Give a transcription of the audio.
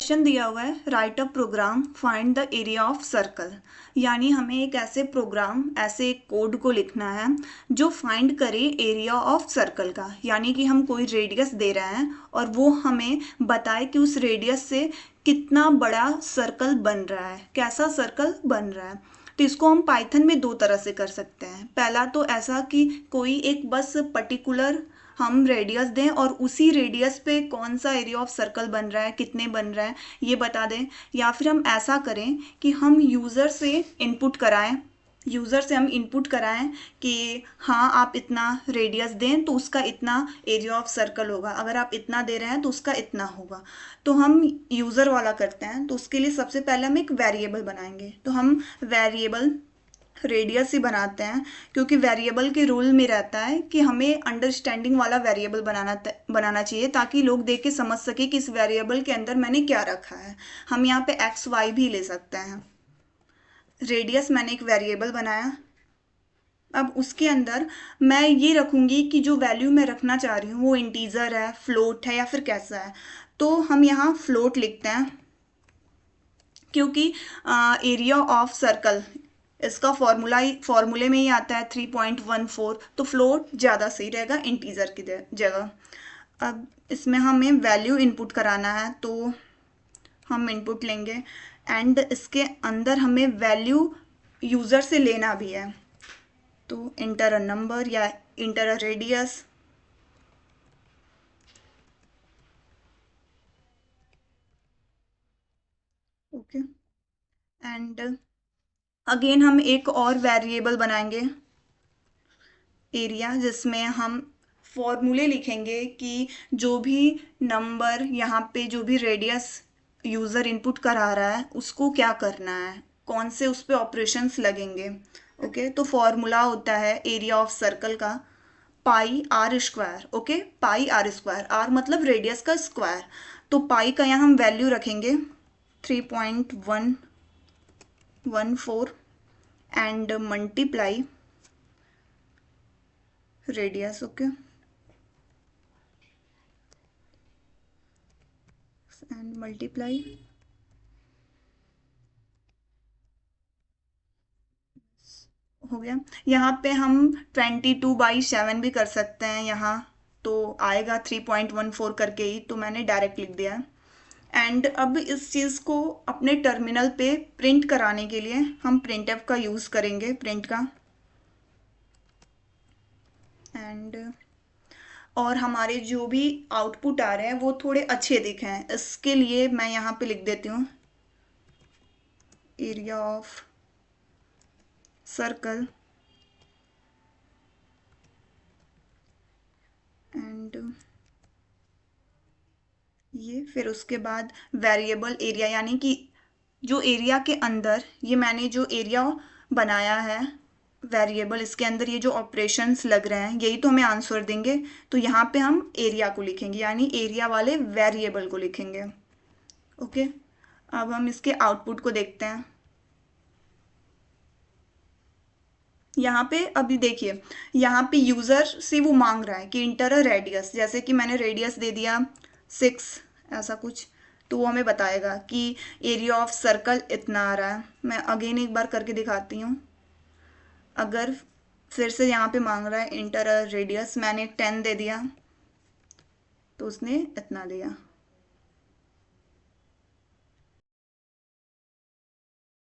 Question दिया हुआ है write a program find the area of circle, यानी हमें एक ऐसे प्रोग्राम ऐसे एक कोड को लिखना है जो फाइंड करे एरिया ऑफ सर्कल का, यानी कि हम कोई रेडियस दे रहे हैं और वो हमें बताए कि उस रेडियस से कितना बड़ा सर्कल बन रहा है, कैसा सर्कल बन रहा है। तो इसको हम पाइथन में दो तरह से कर सकते हैं। पहला तो ऐसा कि कोई एक बस पर्टिकुलर हम रेडियस दें और उसी रेडियस पे कौन सा एरिया ऑफ सर्कल बन रहा है, कितने बन रहा है, ये बता दें। या फिर हम ऐसा करें कि हम यूज़र से इनपुट कराएं, यूज़र से हम इनपुट कराएं कि हाँ आप इतना रेडियस दें तो उसका इतना एरिया ऑफ सर्कल होगा, अगर आप इतना दे रहे हैं तो उसका इतना होगा। तो हम यूज़र वाला करते हैं, तो उसके लिए सबसे पहले हम एक वेरिएबल बनाएंगे। तो हम वेरिएबल रेडियस ही बनाते हैं, क्योंकि वेरिएबल के रूल में रहता है कि हमें अंडरस्टैंडिंग वाला वेरिएबल बनाना चाहिए, ताकि लोग देख के समझ सके कि इस वेरिएबल के अंदर मैंने क्या रखा है। हम यहाँ पे एक्स वाई भी ले सकते हैं। रेडियस मैंने एक वेरिएबल बनाया। अब उसके अंदर मैं ये रखूँगी कि जो वैल्यू मैं रखना चाह रही हूँ वो इंटीजर है, फ्लोट है या फिर कैसा है। तो हम यहाँ फ्लोट लिखते हैं, क्योंकि एरिया ऑफ सर्कल इसका फॉर्मूले में ही आता है 3.14, तो फ्लोट ज़्यादा सही रहेगा इंटीजर की जगह। अब इसमें हमें वैल्यू इनपुट कराना है, तो हम इनपुट लेंगे एंड इसके अंदर हमें वैल्यू यूज़र से लेना भी है। तो इंटर अ नंबर या inter a radius. Okay, and again हम एक और वेरिएबल बनाएंगे एरिया, जिसमें हम फॉर्मूले लिखेंगे कि जो भी नंबर यहाँ पे जो भी रेडियस यूज़र इनपुट करा रहा है उसको क्या करना है, कौन से उस पर ऑपरेशंस लगेंगे। ओके, तो फॉर्मूला होता है एरिया ऑफ सर्कल का pi r square. Okay, pi r square, r मतलब रेडियस का स्क्वायर। तो पाई का यहाँ हम वैल्यू रखेंगे 3.114 and multiply radius. Okay, and multiply हो गया। यहाँ पे हम 22/7 भी कर सकते हैं, यहाँ तो आएगा 3.14 करके ही, तो मैंने डायरेक्ट लिख दिया है। एंड अब इस चीज़ को अपने टर्मिनल पे प्रिंट कराने के लिए हम प्रिंटफ का यूज़ करेंगे, प्रिंट का। एंड और हमारे जो भी आउटपुट आ रहे हैं वो थोड़े अच्छे दिखें, इसके लिए मैं यहाँ पे लिख देती हूँ एरिया ऑफ सर्कल एंड ये, फिर उसके बाद वेरिएबल एरिया, यानी कि जो एरिया के अंदर ये मैंने जो एरिया बनाया है वेरिएबल, इसके अंदर ये जो ऑपरेशंस लग रहे हैं यही तो हमें आंसर देंगे। तो यहाँ पे हम एरिया को लिखेंगे, यानी एरिया वाले वेरिएबल को लिखेंगे। ओके, अब हम इसके आउटपुट को देखते हैं। यहाँ पे अभी देखिए, यहाँ पे यूज़र से वो मांग रहा है कि इंटर अ रेडियस, जैसे कि मैंने रेडियस दे दिया 6 ऐसा कुछ, तो वो हमें बताएगा कि एरिया ऑफ सर्कल इतना आ रहा है। मैं अगेन एक बार करके दिखाती हूँ। अगर फिर से यहाँ पे मांग रहा है इंटर अ रेडियस, मैंने 10 दे दिया तो उसने इतना दिया।